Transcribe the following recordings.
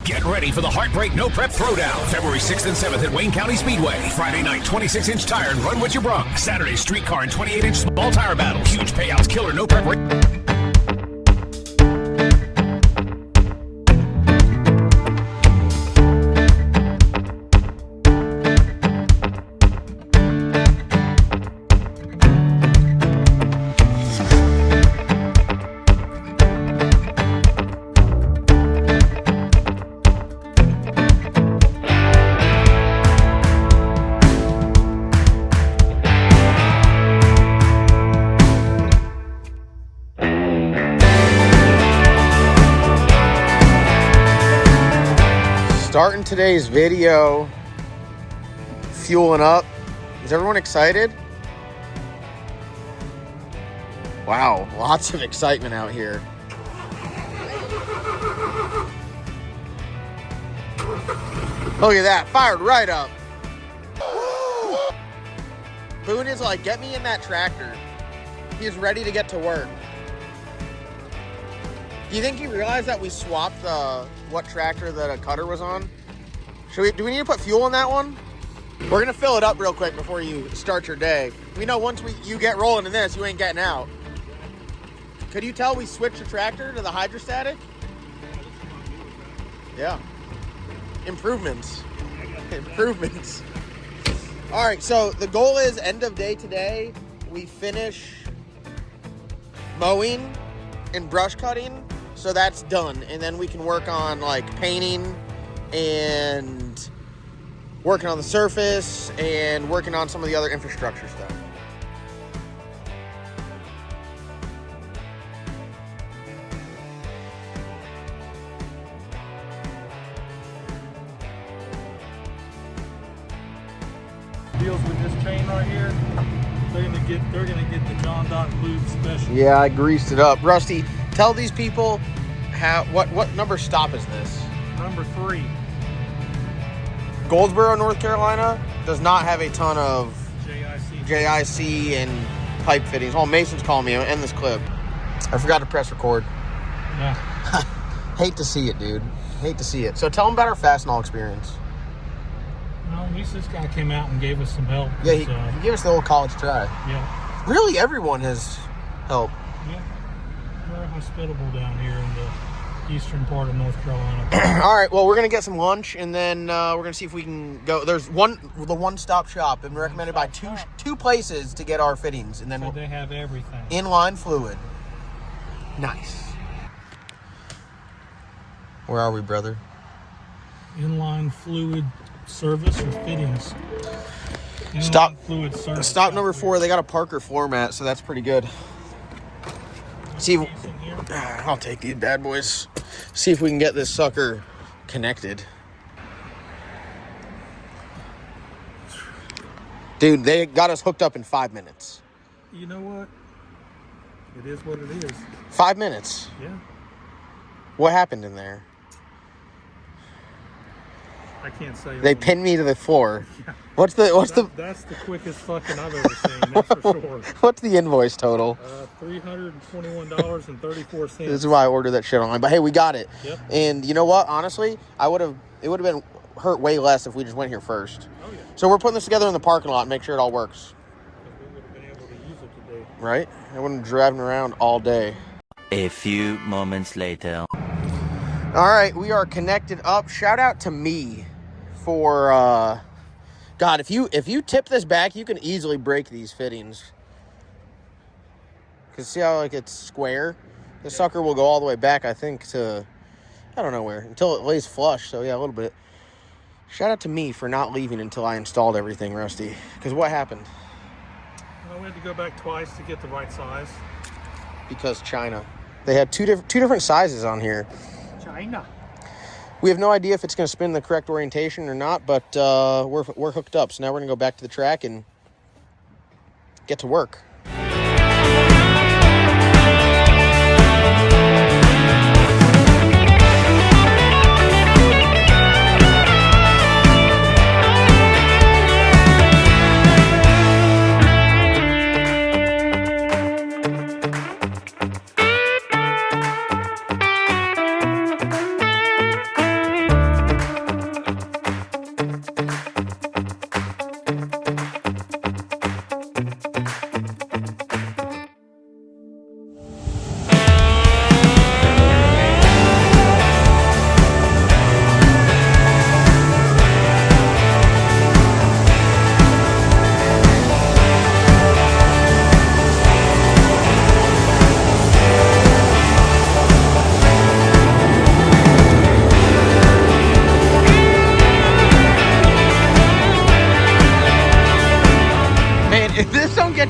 Get ready for the Heartbreak No Prep Throwdown. February 6th and 7th at Wayne County Speedway. Friday night, 26-inch tire and run what you brung. Saturday, streetcar and 28-inch small tire battles. Huge payouts, killer no prep race. Starting today's video, fueling up. Is everyone excited? Wow, lots of excitement out here. Look at that, fired right up. Boone is like, get me in that tractor. He's ready to get to work. Do you think he realized that we swapped what tractor that a cutter was on? Do we need to put fuel in that one? We're gonna fill it up real quick before you start your day. We know once you get rolling in this, you ain't getting out. Could you tell we switched the tractor to the hydrostatic? Yeah. Improvements. Improvements. All right, so the goal is end of day today, we finish mowing and brush cutting. So that's done, and then we can work on like painting and working on the surface and working on some of the other infrastructure stuff. Deals with this chain right here. They're gonna get the John Dock Lube special. Yeah, I greased it up. Rusty, tell these people what number stop is this? Number 3. Goldsboro, North Carolina does not have a ton of JIC and pipe fittings. Oh, Mason's calling me. I'm gonna end this clip. I forgot to press record. Yeah. Hate to see it, dude. Hate to see it. So tell them about our Fastenal experience. No, at least this guy came out and gave us some help. Yeah, he gave us the old college try. Yeah. Really, everyone has help. Yeah. We're hospitable down here in the eastern part of North Carolina. All right, well, we're going to get some lunch, and then we're going to see if we can go. There's the one-stop shop, and recommended by two places to get our fittings. And then so they have everything. Inline fluid. Nice. Where are we, brother? Inline fluid service or fittings? Stop. Fluid service. Stop number 4. They got a Parker floor mat, so that's pretty good. See, I'll take these bad boys. See if we can get this sucker connected. Dude, they got us hooked up in 5 minutes. You know what? It is what it is. 5 minutes. Yeah. What happened in there? I can't say. They pinned me to the floor. Yeah. That's the quickest fucking I've ever seen. That's for sure. What's the invoice total? $321.34. This is why I ordered that shit online. But hey, we got it. Yep. And you know what? Honestly, it would have been hurt way less if we just went here first. Oh yeah. So we're putting this together in the parking lot and make sure it all works. Because we would have been able to use it today. Right? I wouldn't be driving around all day. A few moments later. All right, we are connected up. Shout out to me for God, if you tip this back, you can easily break these fittings. Cause see how it's square? This sucker will go all the way back, I think, to I don't know where, until it lays flush. So yeah, a little bit. Shout out to me for not leaving until I installed everything, Rusty. Because what happened? Well, we had to go back twice to get the right size. Because China. They had two different sizes on here. China. We have no idea if it's going to spin the correct orientation or not, but we're hooked up. So now we're going to go back to the track and get to work.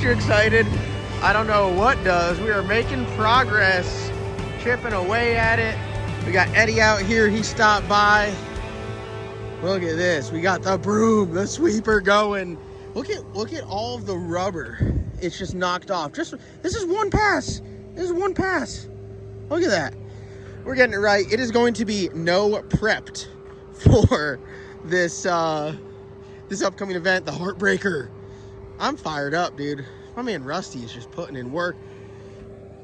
you excited. I don't know what does. We are making progress, chipping away at it. We got Eddie out here. He stopped by. Look at this. We got the broom, the sweeper going. Look at all of the rubber. It's just knocked off. This is one pass. This is one pass. Look at that. We're getting it right. It is going to be no prepped for this this upcoming event, the Heartbreaker. I'm fired up, dude. My man Rusty is just putting in work.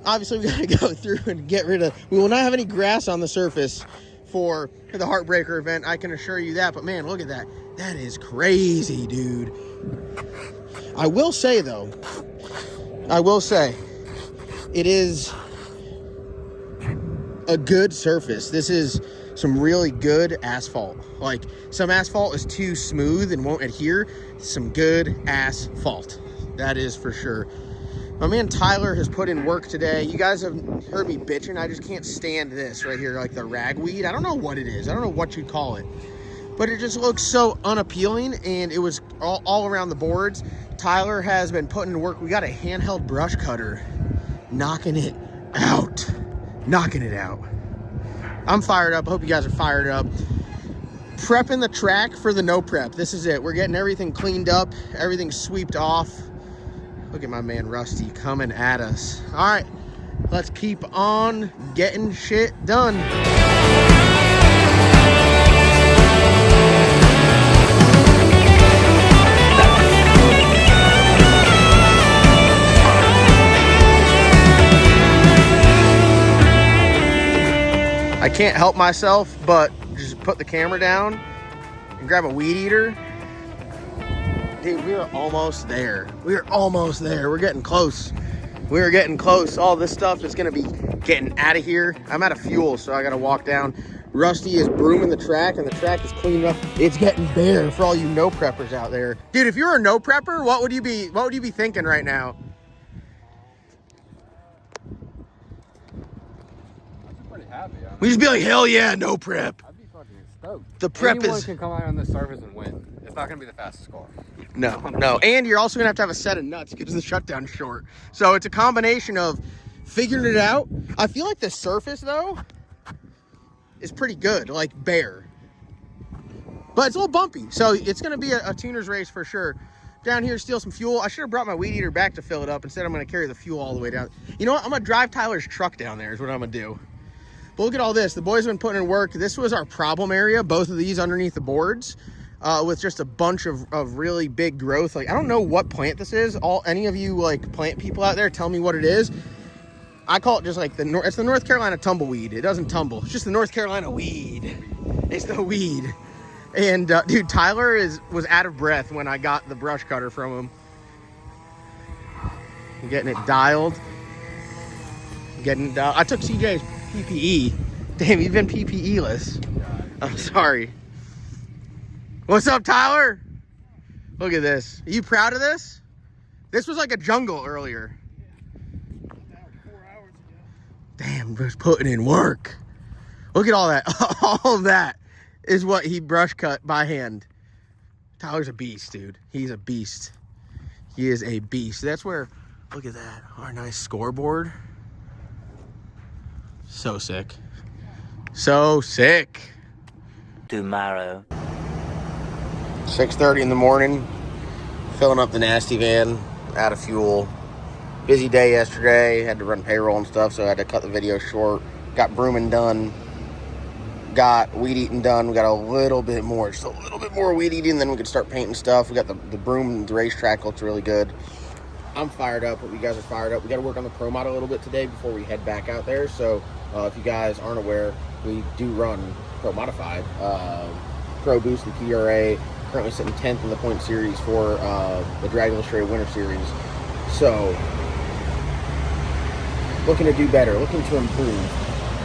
Obviously, we gotta go through and get rid of. We will not have any grass on the surface for the Heartbreaker event. I can assure you that. But man, look at that. That is crazy, dude. I will say though. It is a good surface. This is some really good asphalt. Like, some asphalt is too smooth and won't adhere. Some good asphalt. That is for sure. My man Tyler has put in work today. You guys have heard me bitching. I just can't stand this right here, like the ragweed. I don't know what it is. I don't know what you'd call it. But it just looks so unappealing, and it was all around the boards. Tyler has been putting in work. We got a handheld brush cutter. Knocking it out. Knocking it out. I'm fired up. I hope you guys are fired up. Prepping the track for the no prep. This is it. We're getting everything cleaned up. Everything sweeped off. Look at my man Rusty coming at us. All right, let's keep on getting shit done. I can't help myself but just put the camera down and grab a weed eater. Dude, we are almost there. We are almost there. We're getting close. We are getting close. All this stuff is going to be getting out of here. I'm out of fuel, so I got to walk down. Rusty is brooming the track, and the track is cleaned up. It's getting bare for all you no preppers out there. Dude, if you're a no prepper, what would you be thinking right now? We just be like, hell yeah, no prep. I'd be fucking stoked. The prep Anyone is... can come out on the surface and win. It's not going to be the fastest car. No. And you're also going to have a set of nuts because the shutdown's short. So it's a combination of figuring it out. I feel like the surface, though, is pretty good, like bare. But it's a little bumpy. So it's going to be a tuner's race for sure. Down here, steal some fuel. I should have brought my weed eater back to fill it up. Instead, I'm going to carry the fuel all the way down. You know what? I'm going to drive Tyler's truck down there is what I'm going to do. But look at all this. The boys have been putting in work. This was our problem area, both of these underneath the boards, with just a bunch of really big growth. Like, I don't know what plant this is. Any of you like plant people out there, tell me what it is. I call it just like it's the North Carolina tumbleweed. It doesn't tumble. It's just the North Carolina weed. It's the weed. And dude, Tyler was out of breath when I got the brush cutter from him. I'm getting it dialed. I took CJ's PPE. Damn, you've been PPE-less. I'm sorry. What's up, Tyler? Look at this. Are you proud of this? This was like a jungle earlier. Damn, was putting in work. Look at all that. All of that is what he brush cut by hand. Tyler's a beast, dude. He's a beast. He is a beast. That's where, look at that. Our nice scoreboard. So sick. So sick. Tomorrow. 6:30 in the morning. Filling up the nasty van. Out of fuel. Busy day yesterday. Had to run payroll and stuff, so I had to cut the video short. Got brooming done. Got weed eating done. We got a little bit more. Just a little bit more weed eating, then we could start painting stuff. We got the broom. The racetrack looks really good. I'm fired up. Hope you guys are fired up. We got to work on the Pro Mod a little bit today before we head back out there. So if you guys aren't aware, we do run Pro Modified. Pro Boost and PRA. Currently sitting 10th in the point series for the Drag Illustrated Winter Series. So looking to do better. Looking to improve.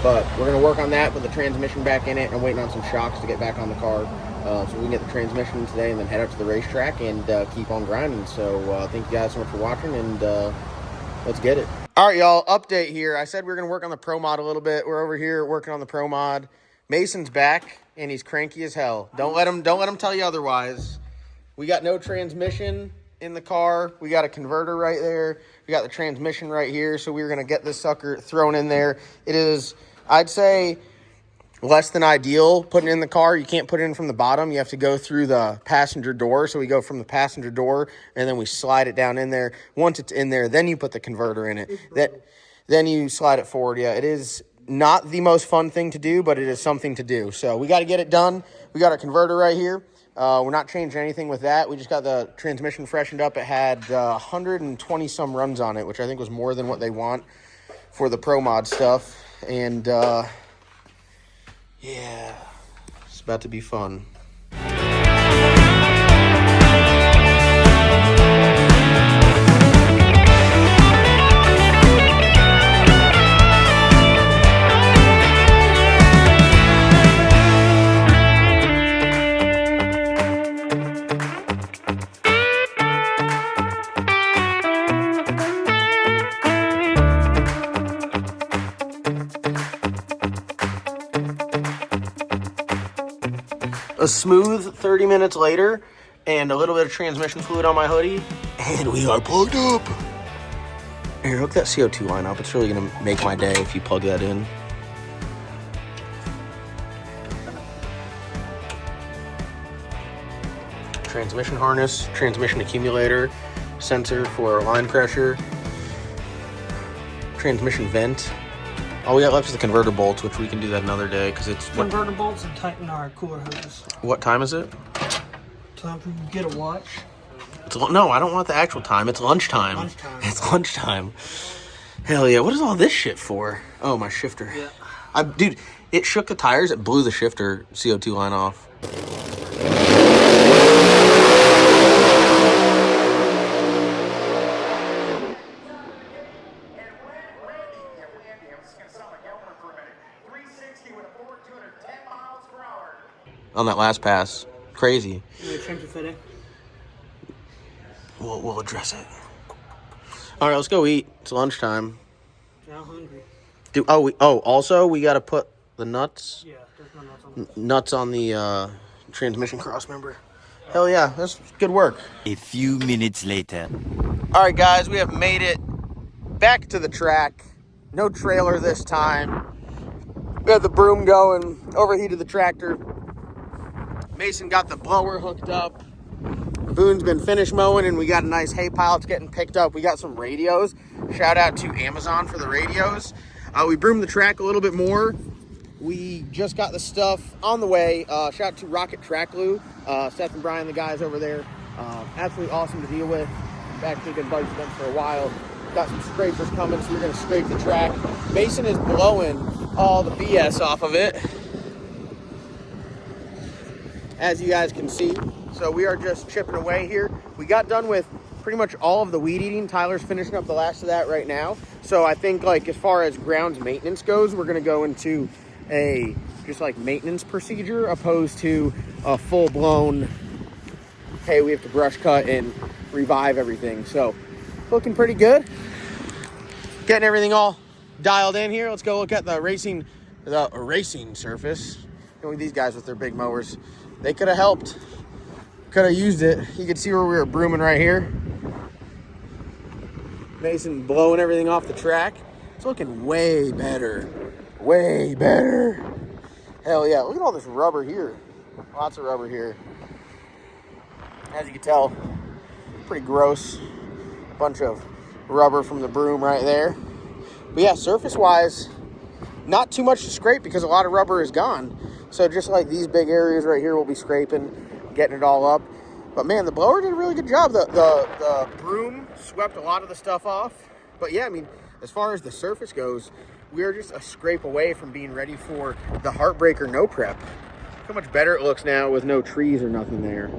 But we're going to work on that, put the transmission back in it. I'm waiting on some shocks to get back on the car. So we can get the transmission today and then head up to the racetrack and keep on grinding. So thank you guys so much for watching, and let's get it. All right, y'all, update here. I said we were going to work on the Pro Mod a little bit. We're over here working on the Pro Mod. Mason's back, and he's cranky as hell. Don't let him tell you otherwise. We got no transmission. in the car. We got a converter right there. We got the transmission right here. So we're going to get this sucker thrown in there. It is, I'd say, less than ideal putting it in the car. You can't put it in from the bottom. You have to go through the passenger door. So we go from the passenger door and then we slide it down in there. Once it's in there, then you put the converter in it. Then you slide it forward. Yeah, it is not the most fun thing to do, but it is something to do. So we got to get it done. We got our converter right here. We're not changing anything with that. We just got the transmission freshened up. It had 120 some runs on it, which I think was more than what they want for the Pro Mod stuff. And yeah, it's about to be fun. A smooth 30 minutes later, and a little bit of transmission fluid on my hoodie, and we are plugged up. Here, hook that CO2 line up. It's really gonna make my day if you plug that in. Transmission harness, transmission accumulator, sensor for line pressure, transmission vent. All we got left is the converter bolts, which we can do that another day because it's... Converter bolts and tighten our cooler hoses. What time is it? Time for you to get a watch. No, I don't want the actual time. It's lunchtime. It's lunchtime. Hell yeah. What is all this shit for? Oh, my shifter. Yeah. Dude, it shook the tires. It blew the shifter CO2 line off. On that last pass. Crazy. You want to change the fitting? We'll address it. All right, let's go eat. It's lunchtime. Yeah, I'm hungry. Also, we got to put the nuts. Yeah, there's no nuts on the Nuts on the transmission cross member. Hell yeah, that's good work. A few minutes later. All right, guys, we have made it back to the track. No trailer this time. We had the broom going, overheated the tractor. Mason got the blower hooked up. Boone's been finish mowing, and we got a nice hay pile. It's getting picked up. We got some radios. Shout out to Amazon for the radios. We broomed the track a little bit more. We just got the stuff on the way. Shout out to Rocket Track Glue. Seth and Brian, the guys over there. Absolutely awesome to deal with. Actually been buddies with them for a while. Got some scrapers coming, so we're going to scrape the track. Mason is blowing all the BS off of it, as you guys can see. So we are just chipping away here. We got done with pretty much all of the weed eating. Tyler's finishing up the last of that right now. So I think, like, as far as grounds maintenance goes, we're gonna go into a just like maintenance procedure opposed to a full-blown, hey, we have to brush cut and revive everything. So looking pretty good. Getting everything all dialed in here. Let's go look at the racing surface. You know, these guys with their big mowers, they could have helped. Could have used it. You can see where we were brooming right here. Mason blowing everything off the track. It's looking way better. Way better. Hell yeah. Look at all this rubber here. Lots of rubber here. As you can tell, pretty gross. Bunch of rubber from the broom right there. But yeah, surface-wise, not too much to scrape because a lot of rubber is gone. So just like these big areas right here, we'll be scraping, getting it all up. But man, the blower did a really good job. The broom swept a lot of the stuff off. But yeah, I mean, as far as the surface goes, we are just a scrape away from being ready for the Heartbreaker no prep. Look how much better it looks now with no trees or nothing there.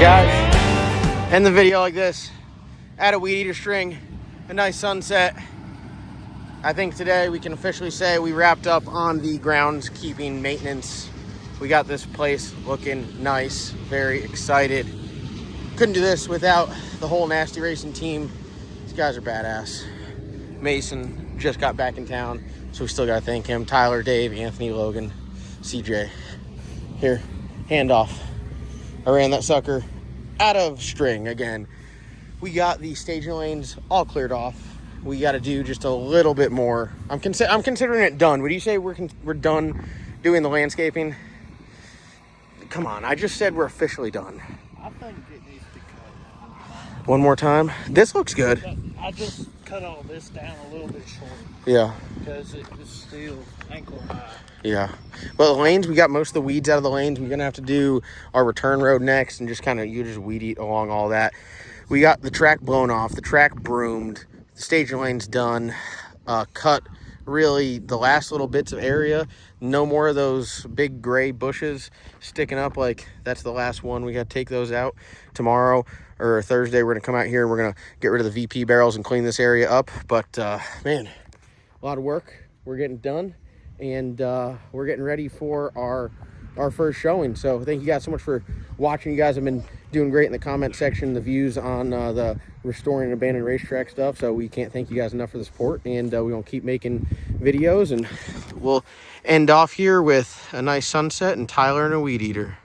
guys. End the video like this. Add a weed eater string, a nice sunset. I think today we can officially say we wrapped up on the groundskeeping maintenance. We got this place looking nice, very excited. Couldn't do this without the whole Nasty Racing team. These guys are badass. Mason just got back in town, so we still gotta thank him. Tyler, Dave, Anthony, Logan, CJ. Here, hand off. I ran that sucker out of string again. We got the staging lanes all cleared off. We got to do just a little bit more. I'm considering it done. Would you say we're done doing the landscaping? Come on, I just said we're officially done. I think it needs to be cut. One more time. This looks good. I just cut all this down a little bit short Yeah. because it was still ankle high. Yeah. Well, the lanes, we got most of the weeds out of the lanes. We're going to have to do our return road next and just kind of, you just weed eat along all that. We got the track blown off, the track broomed, the staging lane's done, cut really the last little bits of area. No more of those big gray bushes sticking up like that's the last one. We got to take those out tomorrow or Thursday. We're going to come out here and we're going to get rid of the VP barrels and clean this area up. But, man, a lot of work. We're getting done. And we're getting ready for our first showing. So thank you guys so much for watching. You guys have been doing great in the comment section, the views on the restoring and abandoned racetrack stuff. So we can't thank you guys enough for the support, and we're gonna keep making videos, and we'll end off here with a nice sunset and Tyler and a weed eater.